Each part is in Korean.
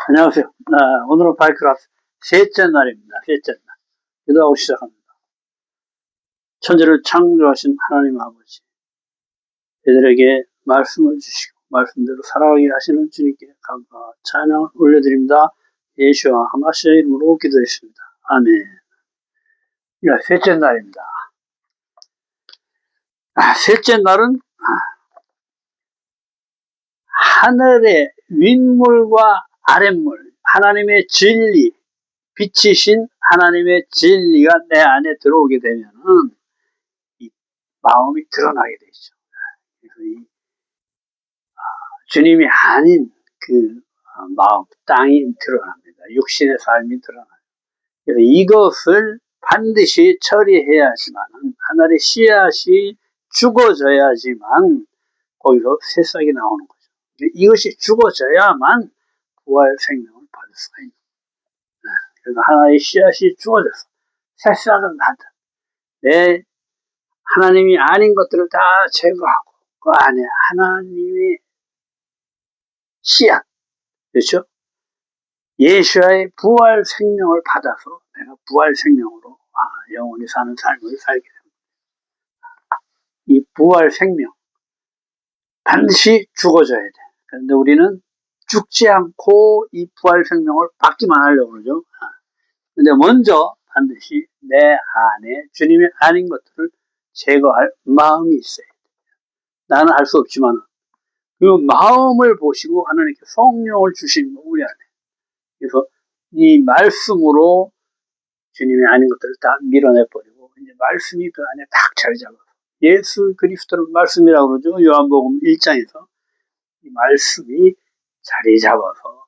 안녕하세요. 오늘은 바이크라스 셋째 날입니다. 셋째 날. 기도하고 시작합니다. 천지를 창조하신 하나님 아버지, 저희들에게 말씀을 주시고 말씀대로 살아가게 하시는 주님께 감사와 찬양을 올려드립니다. 예수와 하마시의 이름으로 기도했습니다. 아멘. 셋째 날입니다. 셋째 날은 하늘의 윗물과 아랫물, 하나님의 진리, 빛이신 하나님의 진리가 내 안에 들어오게 되면은 이 마음이 드러나게 되죠. 그래서 주님이 아닌 그 마음, 땅이 드러납니다. 육신의 삶이 드러나요. 그래서 이것을 반드시 처리해야지만, 하늘의 씨앗이 죽어져야지만 거기서 새싹이 나오는 거죠. 이것이 죽어져야만 부활 생명을 받을 수가 있는 거예요. 그래서 하나의 씨앗이 죽어져서 새싹을 낳는, 내 하나님이 아닌 것들을 다 제거하고 그 안에 하나님의 씨앗, 그렇죠? 예수의 부활 생명을 받아서 내가 부활 생명으로 영원히 사는 삶을 살게 됩니다. 이 부활 생명 반드시 죽어져야 돼. 그런데 우리는 죽지 않고 이 부활 생명을 받기만 하려고 그러죠. 근데 먼저 반드시 내 안에 주님이 아닌 것들을 제거할 마음이 있어야 돼. 나는 할 수 없지만 그 마음을 보시고 하나님께 성령을 주시는 거 우리 안에. 그래서 이 말씀으로 주님이 아닌 것들을 다 밀어내버리고 이제 말씀이 그 안에 딱 자리 잡아서 예수 그리스도를 말씀이라고 그러죠. 요한복음 1장에서 이 말씀이 자리 잡아서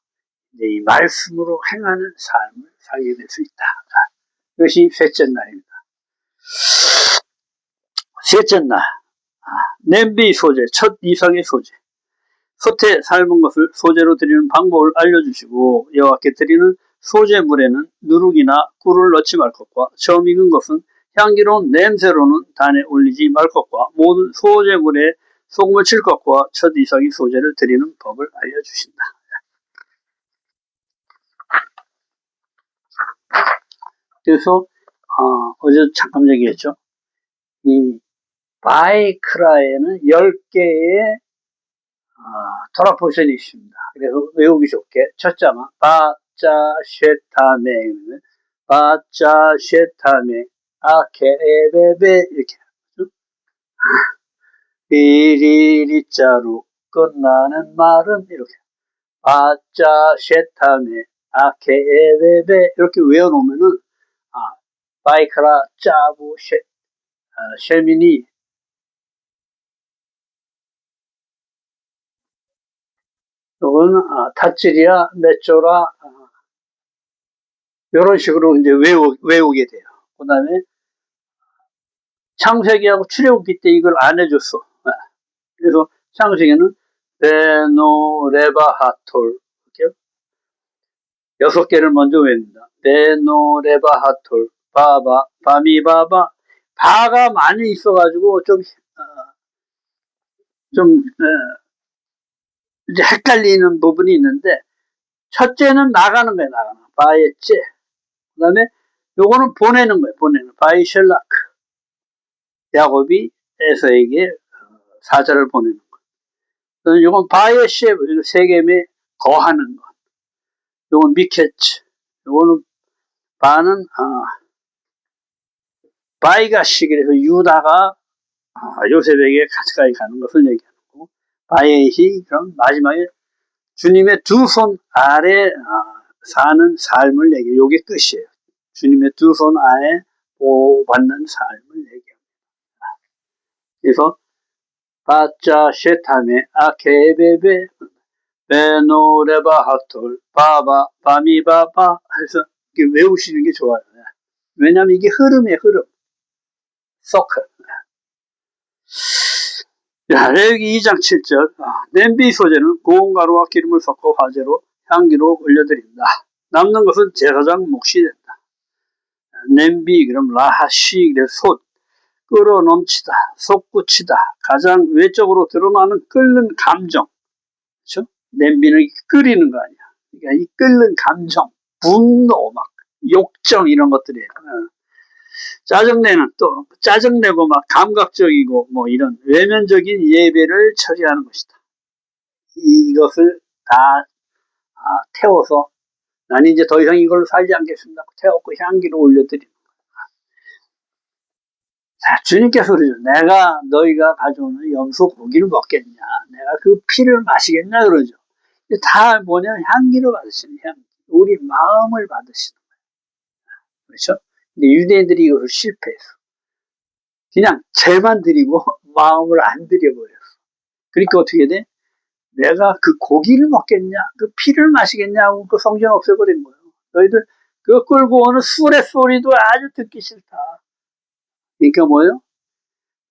이제 이 말씀으로 행하는 삶을 살게 될 수 있다. 이것이 셋째 날입니다. 셋째 날, 냄비 소재, 첫 이상의 소재. 솥에 삶은 것을 소재로 드리는 방법을 알려주시고 여호와께 드리는 소재물에는 누룩이나 꿀을 넣지 말 것과 처음 익은 것은 향기로운 냄새로는 단에 올리지 말 것과 모든 소재물에 소금을 칠 것과 첫 이삭의 소재를 드리는 법을 알려주신다. 그래서 어제 잠깐 얘기했죠. 이 바이크라에는 10개의 토라 포션이 있습니다. 그래서 외우기 좋게 첫자만 바짜 쉐타메, 바짜 쉐타메 아케베베 이렇게 리리리자로 끝나는 말은 이렇게 바짜 쉐타메 아케베베 이렇게 외워놓으면은 바이크라 짜부 쉐미니 요거는 타찌리아 메쪼라 이런 식으로 이제 외우게 돼요. 그 다음에 창세기하고 출애굽기 때 이걸 안 해줬어. 그래서 창세기는 베노레바하톨 이렇게 6개를 먼저 외웁니다. 베노레바하톨 바바 바미바바 바가 많이 있어가지고 좀 이제 헷갈리는 부분이 있는데 첫째는 나가는 거예요. 나가는 바의 째. 그 다음에 요거는 보내는 거예요. 보내는 바이셜라크. 야곱이 에서에게 사자를 보내는 것. 요건 바의 셰브, 세겜에 거하는 것. 요건 미케츠. 요거는 바는 바이가시, 그래서 유다가 요셉에게 가까이 가는 것을 얘기하는 거고, 바에히 그럼 마지막에 주님의 두 손 아래 사는 삶을 얘기해요. 요게 끝이에요. 주님의 두 손 아래 보호받는 삶을 얘기합니다. 그래서 바짜 셰타메 아케베베 베노레바하톨 바바 바미바바 해서 외우시는 게 좋아요. 왜냐하면 이게 흐름이에요. 흐름. 서클. 레위기 2장 7절 냄비 소재는 고운 가루와 기름을 섞어 화재로 향기로 올려드린다. 남는 것은 제사장 몫이 된다. 냄비 그럼 라하시 솥 끓어 넘치다, 솟구치다, 가장 외적으로 드러나는 끓는 감정. 그렇죠? 냄비는 끓이는 거 아니야. 그러니까 이 끓는 감정, 분노, 막 욕정 이런 것들이에요. 짜증내는 또 짜증내고 막 감각적이고 뭐 이런 외면적인 예배를 처리하는 것이다. 이것을 다 태워서 나는 이제 더 이상 이걸로 살지 않겠습니다. 태웠고 향기를 올려드리는 거예요. 자, 주님께서 그러죠. 내가 너희가 가져오는 염소 고기를 먹겠냐? 내가 그 피를 마시겠냐? 그러죠. 다 뭐냐? 향기를 받으시는 향기. 우리 마음을 받으시는 거예요. 그렇죠? 근데 유대인들이 이걸 실패했어. 그냥 죄만 드리고 마음을 안 드려버렸어. 그러니까 어떻게 돼? 내가 그 고기를 먹겠냐? 그 피를 마시겠냐고 그 성전 없애버린 거예요. 너희들 그거 끌고 오는 술의 소리도 아주 듣기 싫다. 그러니까 뭐예요?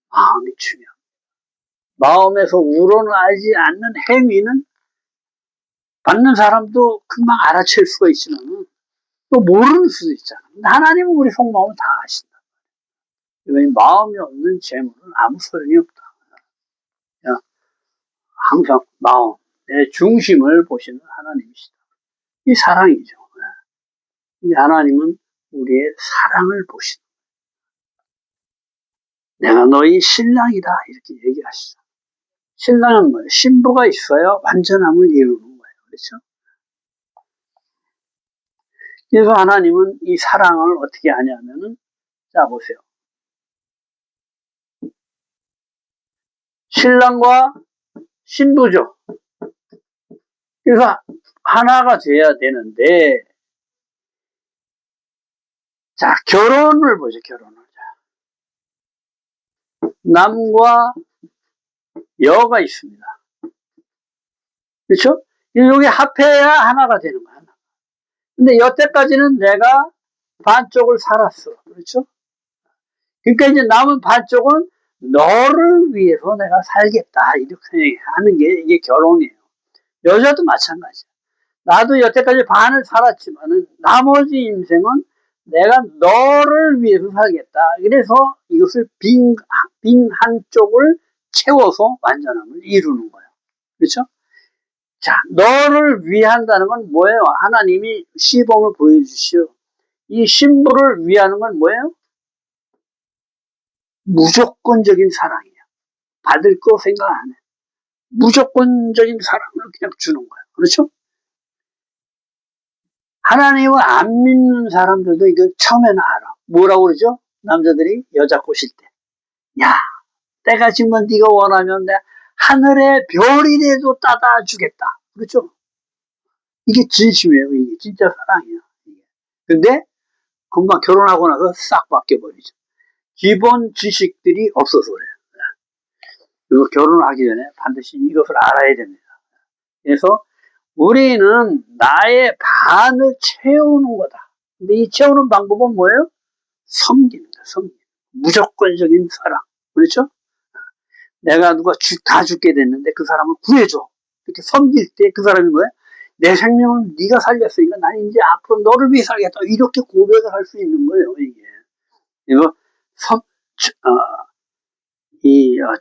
마음이 중요해. 마음에서 우러나지 않는 행위는 받는 사람도 금방 알아챌 수가 있지만 또 모르는 수도 있잖아. 근데 하나님은 우리 속마음을 다 아신다. 그러니까 마음이 없는 재물은 아무 소용이 없다. 항상 마음의 중심을 보시는 하나님이시다. 이 사랑이죠. 하나님은 우리의 사랑을 보시다. 내가 너희 신랑이다 이렇게 얘기하시죠. 신랑은 뭐예요? 신부가 있어야 완전함을 이루는 거예요. 그렇죠? 그래서 하나님은 이 사랑을 어떻게 하냐면은 자 보세요. 신랑과 신부죠. 그래서 하나가 돼야 되는데 자 결혼을 보죠. 결혼을. 남과 여가 있습니다. 그렇죠? 여기 합해야 하나가 되는 거야. 근데 여태까지는 내가 반쪽을 살았어. 그렇죠? 그러니까 이제 남은 반쪽은 너를 위해서 내가 살겠다. 이렇게 하는 게 이게 결혼이에요. 여자도 마찬가지야. 나도 여태까지 반을 살았지만은 나머지 인생은 내가 너를 위해서 살겠다. 그래서 이것을 빈 한쪽을 채워서 완전함을 이루는 거예요. 그렇죠? 자, 너를 위한다는 건 뭐예요? 하나님이 시범을 보여주시오. 이 신부를 위하는 건 뭐예요? 무조건적인 사랑이에요. 받을 거 생각 안 해. 무조건적인 사랑을 그냥 주는 거예요. 그렇죠? 하나님을 안 믿는 사람들도 이거 처음에는 알아. 뭐라고 그러죠? 남자들이 여자 꼬실 때. 야, 때가 지면 네가 원하면 내가 하늘의 별이라도 따다 주겠다. 그렇죠? 이게 진심이에요. 이게 진짜 사랑이에요. 근데 금방 결혼하고 나서 싹 바뀌어버리죠. 기본 지식들이 없어서 그래요. 그리고 결혼하기 전에 반드시 이것을 알아야 됩니다. 그래서 우리는 나의 반을 채우는 거다. 근데 이 채우는 방법은 뭐예요? 섬기는 거야, 섬기는. 무조건적인 사랑. 그렇죠? 내가 누가 다 죽게 됐는데 그 사람을 구해줘. 이렇게 섬길 때 그 사람이 뭐야? 내 생명은 네가 살렸으니까 난 이제 앞으로 너를 위해 살겠다. 이렇게 고백을 할 수 있는 거예요, 이게. 이거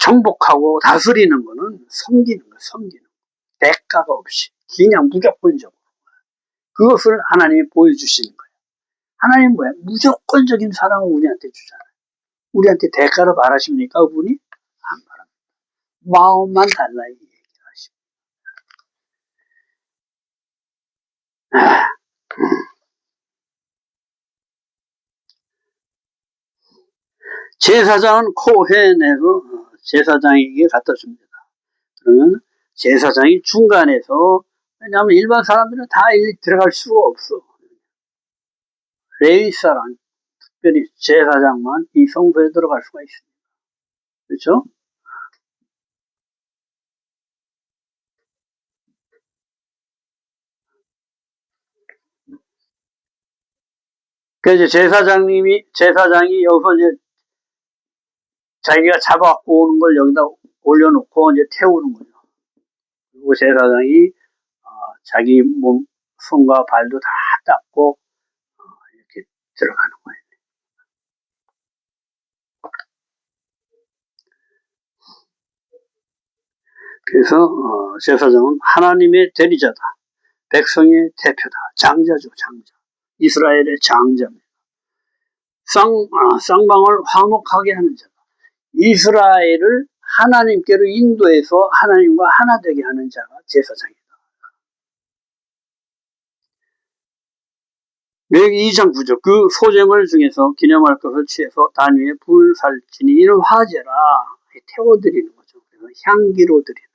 정복하고 다스리는 거는 섬기는 거예요, 섬기는 거. 대가가 없이. 그냥 무조건적으로. 그것을 하나님이 보여주시는 거예요. 하나님 뭐야? 무조건적인 사랑을 우리한테 주잖아요. 우리한테 대가를 바라십니까? 그분이? 안 바랍니다. 마음만 달라 이 얘기를 하십니다. 제사장은 코헨에서 제사장에게 갖다 줍니다. 그러면 제사장이 중간에서 왜냐하면 일반 사람들은 다 들어갈 수가 없어. 레위 사람, 특별히 제사장만 이 성소에 들어갈 수가 있습니다. 그렇죠? 그래서 제사장이 여기서 이제 자기가 잡아갖고 오는 걸 여기다 올려놓고 이제 태우는 거죠. 그리고 제사장이 자기 몸, 손과 발도 다 닦고 이렇게 들어가는 거예요. 그래서 제사장은 하나님의 대리자다. 백성의 대표다. 장자죠, 장자. 이스라엘의 장자입니다. 쌍방을 화목하게 하는 자다. 이스라엘을 하나님께로 인도해서 하나님과 하나 되게 하는 자가 제사장이다. 레위기 2장 9절 그 소재물 중에서 기념할 것을 취해서 단 위에 불 살지니 이는 화제라. 태워드리는 거죠. 그래서 향기로 드리는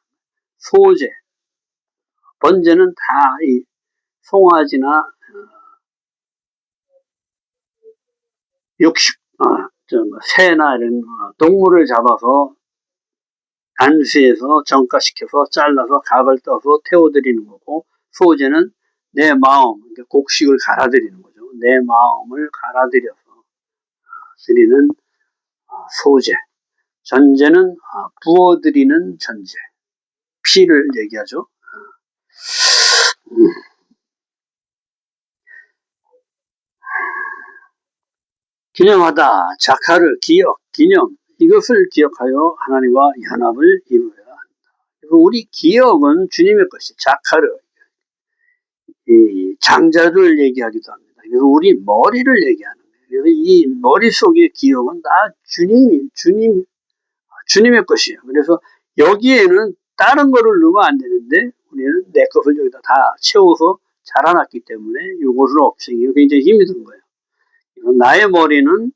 소재. 번제는 다 이 송아지나 육식, 새나 이런 동물을 잡아서 안수해서 정가시켜서 잘라서 각을 떠서 태워드리는 거고, 소제는 내 마음, 곡식을 갈아드리는 거죠. 내 마음을 갈아들여서 드리는 소제. 전제는 부어드리는 전제. 피를 얘기하죠. 기념하다, 자카르, 기억, 기념. 이것을 기억하여 하나님과 연합을 이루어야 한다. 우리 기억은 주님의 것이 자카르, 이 장자를 얘기하기도 합니다. 그래서 우리 머리를 얘기하는 거예요. 그래서 이 머릿속의 기억은 다 주님의 것이에요. 그래서 여기에는 다른 거를 넣으면 안 되는데 우리는 내 것을 여기다 다 채워서 자라났기 때문에 이것을 없애기가 굉장히 힘이 든 거예요. 나의 머리는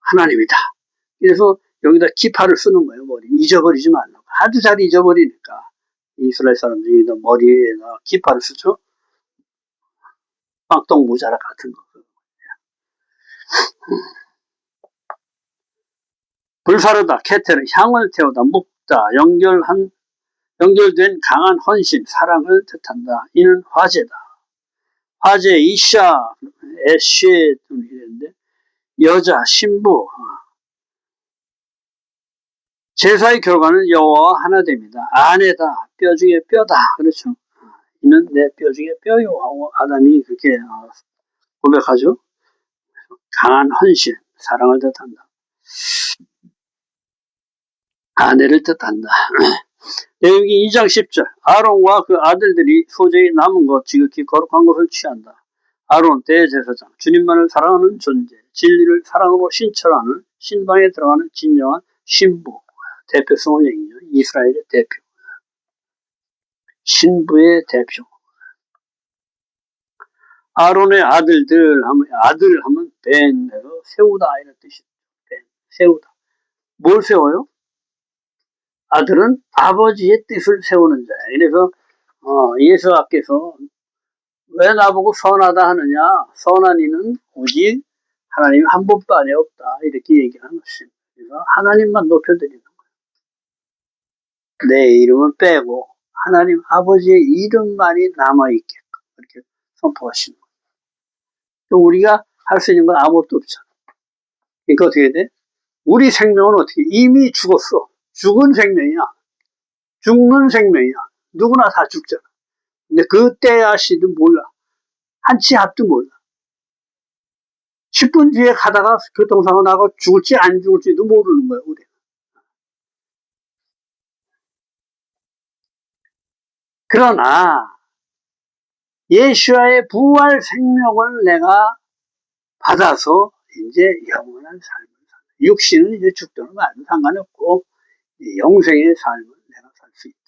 하나님이다. 그래서 여기다 기파를 쓰는 거예요. 머리 잊어버리지 말라고. 아주 잘 잊어버리니까 이스라엘 사람들이 머리에다 기파를 쓰죠. 빵똥 모자라 같은 거. 불사르다, 케테르, 향을 태우다, 묶다, 연결된 강한 헌신, 사랑을 뜻한다. 이는 화제다. 화제, 이샤, 에쉐, 이랬는데, 여자, 신부. 제사의 결과는 여호와와 하나 됩니다. 아내다, 뼈 중에 뼈다. 그렇죠? 이는 내 뼈 중에 뼈요. 하고 아담이 그렇게 고백하죠. 강한 헌신, 사랑을 뜻한다. 아내를 뜻한다. 레위기 2장 10절 아론과 그 아들들이 소재에 남은 것 지극히 거룩한 것을 취한다. 아론 대제사장 주님만을 사랑하는 존재 진리를 사랑으로 신철하는 신방에 들어가는 진정한 신부 대표성을 얘기해요. 이스라엘의 대표 신부의 대표. 아론의 아들들 하면 아들 하면 벤 세우다 이런 뜻이에요. 벤 세우다. 뭘 세워요? 아들은 아버지의 뜻을 세우는 자야. 그래서 예수께서 왜 나보고 선하다 하느냐? 선한 이는 오직 하나님 한 분밖에 없다. 이렇게 얘기하는 것입니다. 그래서 하나님만 높여드리는 거예요. 내 이름은 빼고 하나님 아버지의 이름만이 남아있게끔 그렇게 선포하시는 거예요. 우리가 할 수 있는 건 아무것도 없잖아. 그러니까 어떻게 돼? 우리 생명은 어떻게 이미 죽었어. 죽은 생명이야. 죽는 생명이야. 누구나 다 죽잖아. 근데 그때 아시도 몰라. 한치 앞도 몰라. 10분 뒤에 가다가 교통사고 나고 죽을지 안 죽을지도 모르는 거예요, 우리. 그러나 예수와의 부활 생명을 내가 받아서 이제 영원한 삶을 산다. 육신은 이제 죽더라도 말도 상관없고 영생의 삶을 내가 살 수 있다.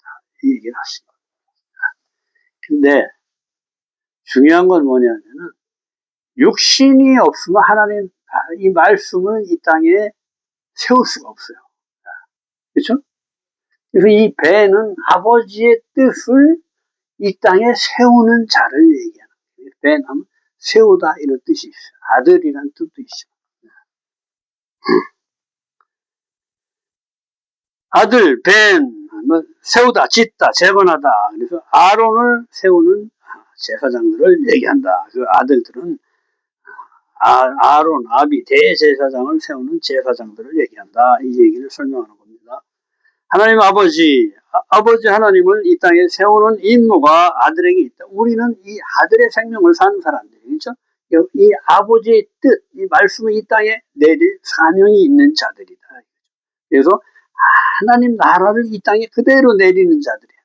이 얘기를 하십니다. 근데 중요한 건 뭐냐면은 육신이 없으면 하나님 이 말씀은 이 땅에 세울 수가 없어요. 그렇죠? 그래서 이 배는 아버지의 뜻을 이 땅에 세우는 자를 얘기하는 거예요. 배는 세우다 이런 뜻이 있어요. 아들이란 뜻도 있어요. 아들, 벤, 세우다, 짓다, 재건하다. 그래서 아론을 세우는 제사장들을 얘기한다. 그 아들들은 아론, 아비, 대제사장을 세우는 제사장들을 얘기한다. 이 얘기를 설명하는 겁니다. 하나님 아버지 하나님을 이 땅에 세우는 임무가 아들에게 있다. 우리는 이 아들의 생명을 사는 사람들이죠. 그렇죠? 이 아버지의 뜻, 이 말씀을 이 땅에 내릴 사명이 있는 자들이다. 그래서 하나님 나라를 이 땅에 그대로 내리는 자들이야.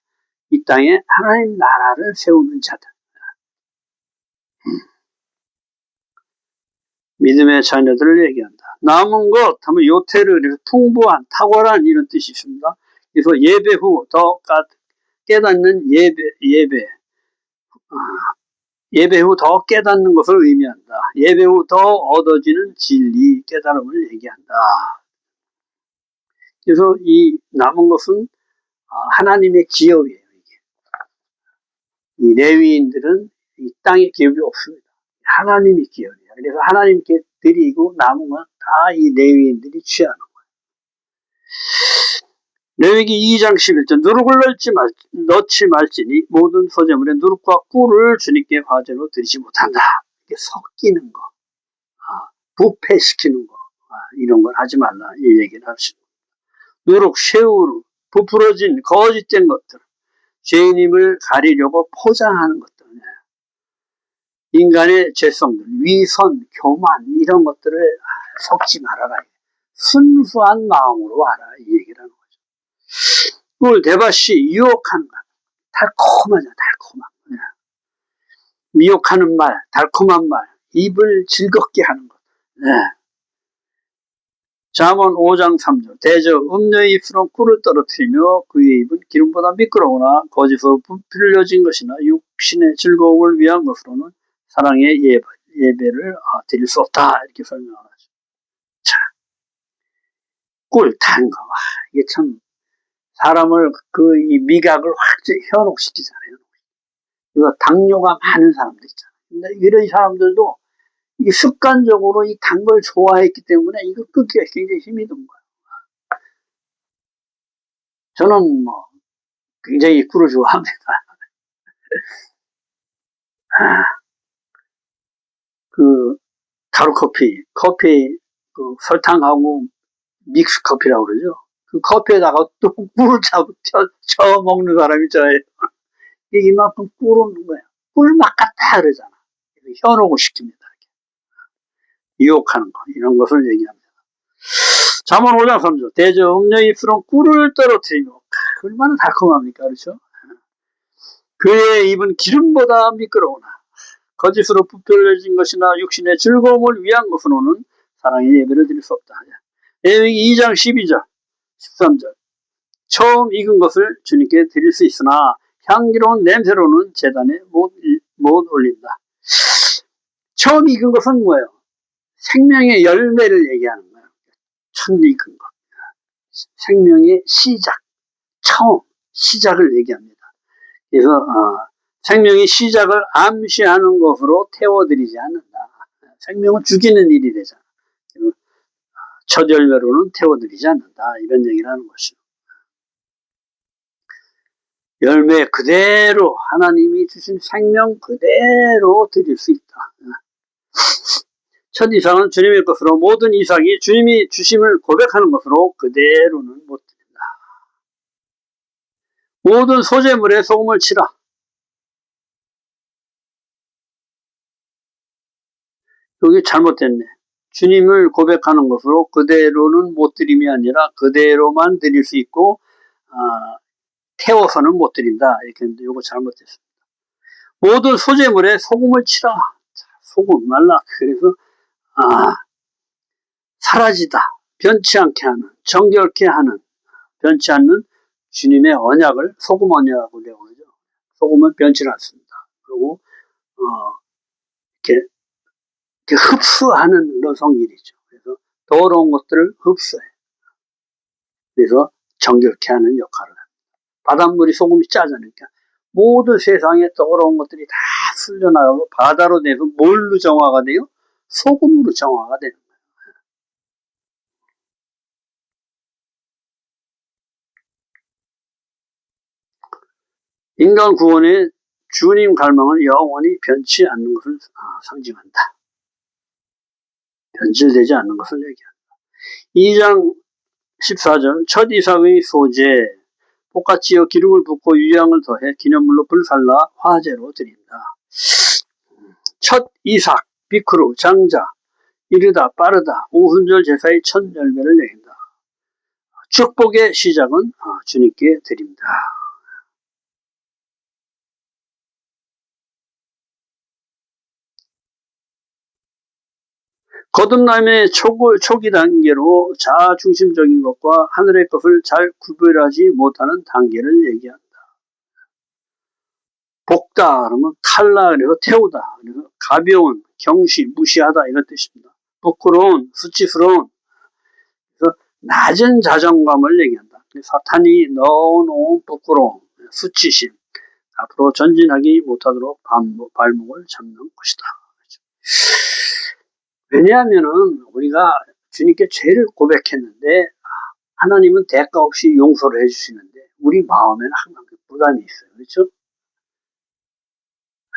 이 땅에 하나님 나라를 세우는 자들. 믿음의 자녀들을 얘기한다. 남은 것 하면 요테르, 그래서 풍부한, 탁월한 이런 뜻이 있습니다. 그래서 예배 후 더 깨닫는 예배 후 더 깨닫는 것을 의미한다. 예배 후 더 얻어지는 진리, 깨달음을 얘기한다. 그래서 이 남은 것은 하나님의 기업이에요. 이게. 이 레위인들은 이 땅에 기업이 없습니다. 하나님이 기업이에요. 그래서 하나님께 드리고 남은 건 다 이 레위인들이 취하는 거예요. 레위기 2장 11절 누룩을 넣지 말지니 모든 소재물에 누룩과 꿀을 주님께 화제로 드리지 못한다. 이게 섞이는 거, 부패시키는 거, 이런 걸 하지 말라 이 얘기를 하시고 누룩, 쇠우루, 부풀어진 거짓된 것들, 죄인임을 가리려고 포장하는 것들, 인간의 죄성들, 위선, 교만 이런 것들을 섞지 말아라. 순수한 마음으로 와라 이 얘기를 하는 거죠. 꿀, 대밭이 유혹하는 것, 달콤하죠, 달콤한. 미혹하는 말, 달콤한 말, 입을 즐겁게 하는 것. 잠언 5장 3절 대저 음녀의 입술은 꿀을 떨어뜨리며 그의 입은 기름보다 미끄러우나 거짓으로 부풀려진 것이나 육신의 즐거움을 위한 것으로는 사랑의 예배를 드릴 수 없다 이렇게 설명을 하죠. 자, 꿀, 단 거. 이게 참 사람을 이 미각을 확 현혹시키잖아요. 이거 당뇨가 많은 사람들 있잖아요. 근데 이런 사람들도 이게 습관적으로 이 단 걸 좋아했기 때문에 이거 끊기가 굉장히 힘이 든 거예요. 저는 굉장히 꿀을 좋아합니다. 가루 커피, 그 설탕하고 믹스 커피라고 그러죠. 그 커피에다가 또 꿀을 쳐 먹는 사람이 있잖아요. 이게 이만큼 꿀을 넣는 거예요. 꿀맛 같다 그러잖아. 현혹을 시킵니다. 유혹하는 거, 이런 것을 얘기합니다. 잠언 5장 3절 대저 음녀의 입술은 꿀을 떨어뜨리며 얼마나 달콤합니까? 그렇죠? 그의 입은 기름보다 미끄러우나 거짓으로 부풀려진 것이나 육신의 즐거움을 위한 것으로는 사랑의 예배를 드릴 수 없다. 레위기 2장 12절 13절 처음 익은 것을 주님께 드릴 수 있으나 향기로운 냄새로는 제단에 못 올린다. 처음 익은 것은 뭐예요? 생명의 열매를 얘기하는 거예요. 처음 익은 것. 생명의 시작, 처음, 시작을 얘기합니다. 그래서 생명의 시작을 암시하는 것으로 태워드리지 않는다. 생명을 죽이는 일이 되잖아. 첫 열매로는 태워드리지 않는다. 이런 얘기를 하는 것이죠. 열매 그대로 하나님이 주신 생명 그대로 드릴 수 있다. 첫 이삭은 주님의 것으로 모든 이삭이 주님이 주심을 고백하는 것으로 그대로는 못 드린다. 모든 소재물에 소금을 치라. 여기 잘못됐네. 주님을 고백하는 것으로 그대로는 못 드림이 아니라 그대로만 드릴 수 있고 태워서는 못 드린다. 이렇게 했는데 이거 잘못됐습니다. 모든 소재물에 소금을 치라. 소금 말라. 그래서 사라지다. 변치 않게 하는, 정결케 하는, 변치 않는 주님의 언약을 소금 언약이라고 그러죠. 소금은 변치 않습니다. 그리고 이렇게 흡수하는 그런 성질이죠. 그래서 더러운 것들을 흡수해. 그래서 정결케 하는 역할을 합니다. 바닷물이 소금이 짜자니까 모든 세상에 더러운 것들이 다 쓸려나가고 바다로 내서 뭘로 정화가 돼요? 소금으로 정화가 되는 거예요. 인간 구원의 주님 갈망은 영원히 변치 않는 것을 상징한다. 변질되지 않는 것을 얘기한다. 2장 14절 첫 이삭의 소재 볶아찌어 기름을 붓고 유향을 더해 기념물로 불살라 화제로 드린다. 첫 이삭, 비크루, 장자, 이르다, 빠르다, 오순절 제사의 첫 열매를 내린다. 축복의 시작은 주님께 드립니다. 거듭남의 초기 단계로 자아 중심적인 것과 하늘의 것을 잘 구별하지 못하는 단계를 얘기한다. 볶다 그러면 칼라 그래서 태우다, 그래서 가벼운, 경시, 무시하다 이런 뜻입니다. 부끄러운, 수치스러운, 그래서 낮은 자존감을 얘기한다. 사탄이 넣어놓은 부끄러움, 수치심, 앞으로 전진하기 못하도록 발목을 잡는 것이다. 왜냐하면은 우리가 주님께 죄를 고백했는데 하나님은 대가 없이 용서를 해주시는데 우리 마음에는 항상 부담이 있어요. 그렇죠?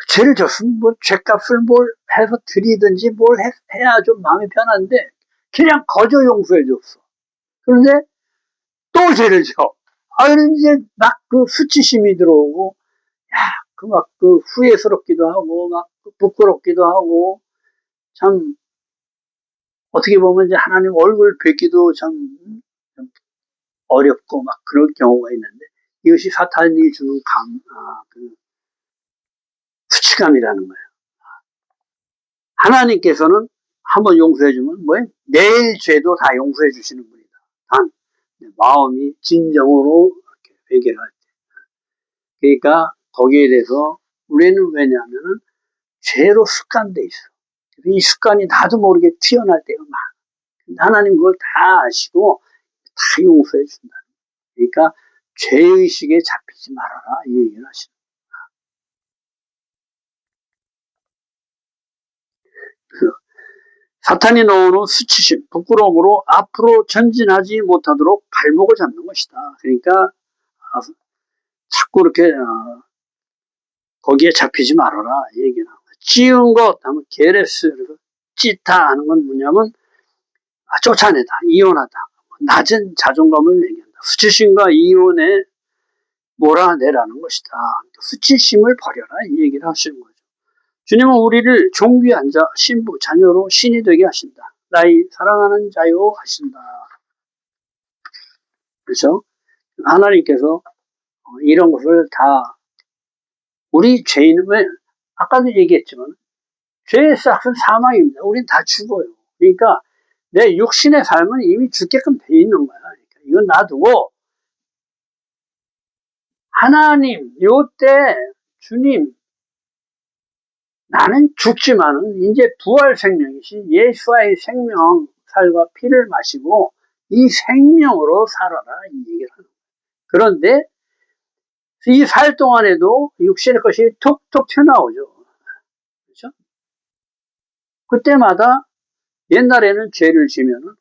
죄를 졌으면 뭐 죄값을 뭘 해서 드리든지 뭘 해야 좀 마음이 편한데 그냥 거저 용서해 줬어. 그런데 또 죄를 져. 그럼 이제 막 그 수치심이 들어오고, 그 막 그 후회스럽기도 하고, 막 부끄럽기도 하고, 참, 어떻게 보면 이제 하나님 얼굴 뵙기도 참 어렵고 막 그런 경우가 있는데, 이것이 사탄이 주는 그 수치감이라는 거예요. 하나님께서는 한번 용서해주면 뭐예요? 내일 죄도 다 용서해 주시는 분이다. 단, 마음이 진정으로 회개를 할 때. 그러니까 거기에 대해서 우리는 왜냐하면은 죄로 습관돼 있어. 이 습관이 나도 모르게 튀어나올 때가 많아. 하나님 그걸 다 아시고 다 용서해 준다. 그러니까 죄의식에 잡히지 말아라 이 얘기를 하시는 거예요. 사탄이 넣어놓은 수치심, 부끄러움으로 앞으로 전진하지 못하도록 발목을 잡는 것이다. 그러니까 자꾸 이렇게 거기에 잡히지 말아라 이 얘기는. 찌은 것 하면 게레스, 찌타 하는 건 뭐냐면 쫓아내다, 이혼하다, 낮은 자존감을 얘기한다. 수치심과 이혼에 몰아내라는 것이다. 수치심을 버려라 이 얘기를 하시는 거죠. 주님은 우리를 존귀한 자, 신부, 자녀로 신이 되게 하신다. 나의 사랑하는 자요 하신다. 그렇죠? 하나님께서 이런 것을 다 우리 죄인은 왜 아까도 얘기했지만 죄의 싹은 사망입니다. 우린 다 죽어요. 그러니까 내 육신의 삶은 이미 죽게끔 돼 있는 거야. 그러니까 이건 놔두고 하나님 요때 주님 나는 죽지만은 이제 부활 생명이신 예수와의 생명 살과 피를 마시고 이 생명으로 살아라 이 얘기를 하는 거예요. 그런데 이 살 동안에도 육신의 것이 톡톡 튀어나오죠. 그렇죠? 그때마다 옛날에는 죄를 지면은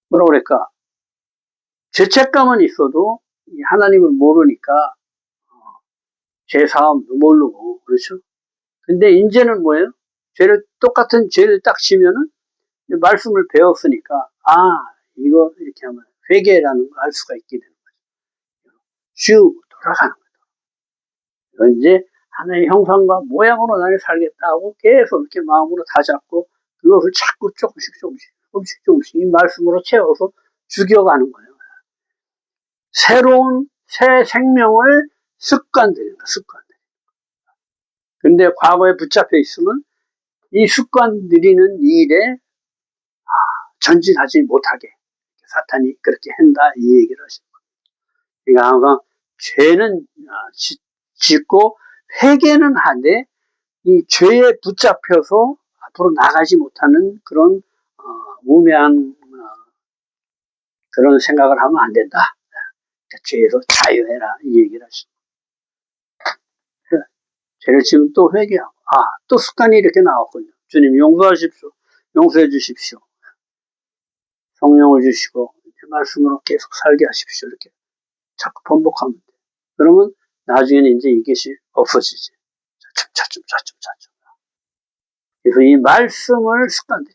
뭐라 그럴까 죄책감은 있어도 하나님을 모르니까 죄사함도 모르고 그렇죠. 근데 이제는 뭐예요? 똑같은 죄를 딱 지면은 말씀을 배웠으니까 이거 이렇게 하면 회개라는 걸 알 수가 있게 되는 거죠. 쭉 돌아가는 거죠. 이제 하나의 형상과 모양으로 나를 살겠다 하고 계속 이렇게 마음으로 다잡고 그것을 자꾸 조금씩 이 말씀으로 채워서 죽여가는 거예요. 새로운 새 생명을 습관들입니다. 습관들. 근데 과거에 붙잡혀 있으면 이 습관 들이는 일에 전진하지 못하게 사탄이 그렇게 한다 이 얘기를 하시는 거예요. 그러니까 항상 죄는 짓고 회개는 하되 이 죄에 붙잡혀서 앞으로 나가지 못하는 그런 우매한 그런 생각을 하면 안 된다. 그러니까 죄에서 자유해라 이 얘기를 하시는 거예요. 죄를 지으면 또 회개하고 또 습관이 이렇게 나왔군요. 주님 용서하십시오. 용서해 주십시오. 성령을 주시고 말씀으로 계속 살게 하십시오. 이렇게 자꾸 반복하면 돼. 그러면 나중에는 이제 이것이 없어지지. 차츰. 그래서 이 말씀을 습관들이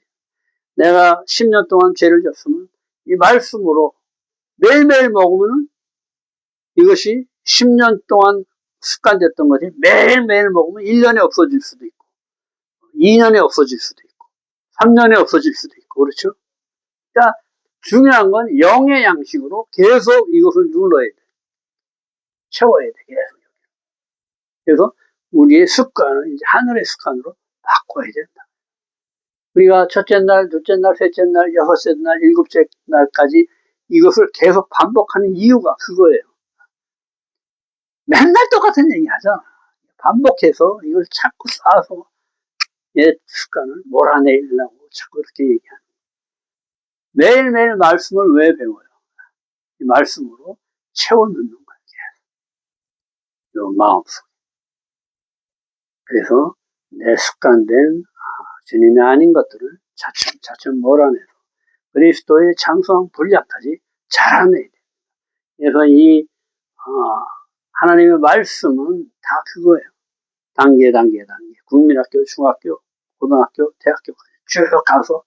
내가 10년 동안 죄를 졌으면 이 말씀으로 매일매일 먹으면 이것이 10년 동안 습관됐던 것이 매일매일 먹으면 1년에 없어질 수도 있고 2년에 없어질 수도 있고 3년에 없어질 수도 있고 그렇죠? 그러니까 중요한 건 영의 양식으로 계속 이것을 눌러야 돼. 채워야 돼. 계속. 그래서 우리의 습관을 이제 하늘의 습관으로 바꿔야 된다. 우리가 첫째 날, 둘째 날, 셋째 날, 여섯째 날, 일곱째 날까지 이것을 계속 반복하는 이유가 그거예요. 맨날 똑같은 얘기 하잖아. 반복해서 이걸 자꾸 쌓아서 옛 습관을 몰아내려고 자꾸 그렇게 얘기하는. 매일매일 말씀을 왜 배워요? 이 말씀으로 채워넣는 거예요. 마음속에. 그래서 내 습관된 주님이 아닌 것들을 차츰차츰 몰아내서 그리스도의 장성한 분량까지 자라내야 돼. 그래서 이 하나님의 말씀은 다 그거예요. 단계. 국민학교, 중학교, 고등학교, 대학교까지 쭉 가서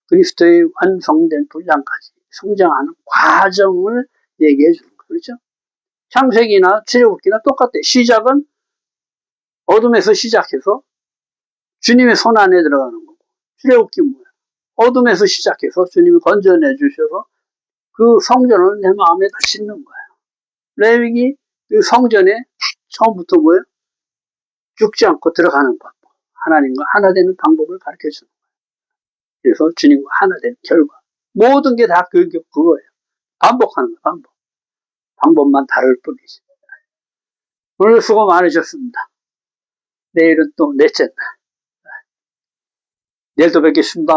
그리스도의 완성된 분량까지 성장하는 과정을 얘기해 주는 거예요. 그렇죠? 창세기나 출애굽기나 똑같대. 시작은 어둠에서 시작해서 주님의 손 안에 들어가는 거고, 출애굽기 뭐야? 어둠에서 시작해서 주님이 건져내 주셔서 그 성전을 내 마음에다 짓는 거예요. 레위기 그 성전에 처음부터 뭐예요? 죽지 않고 들어가는 방법. 하나님과 하나 되는 방법을 가르쳐 주는 거예요. 그래서 주님과 하나 되는 결과. 모든 게 다 그거예요. 반복하는 거예요, 반복. 방법만 다를 뿐이지. 오늘 수고 많으셨습니다. 내일은 또 넷째 날. 내일 또 뵙겠습니다.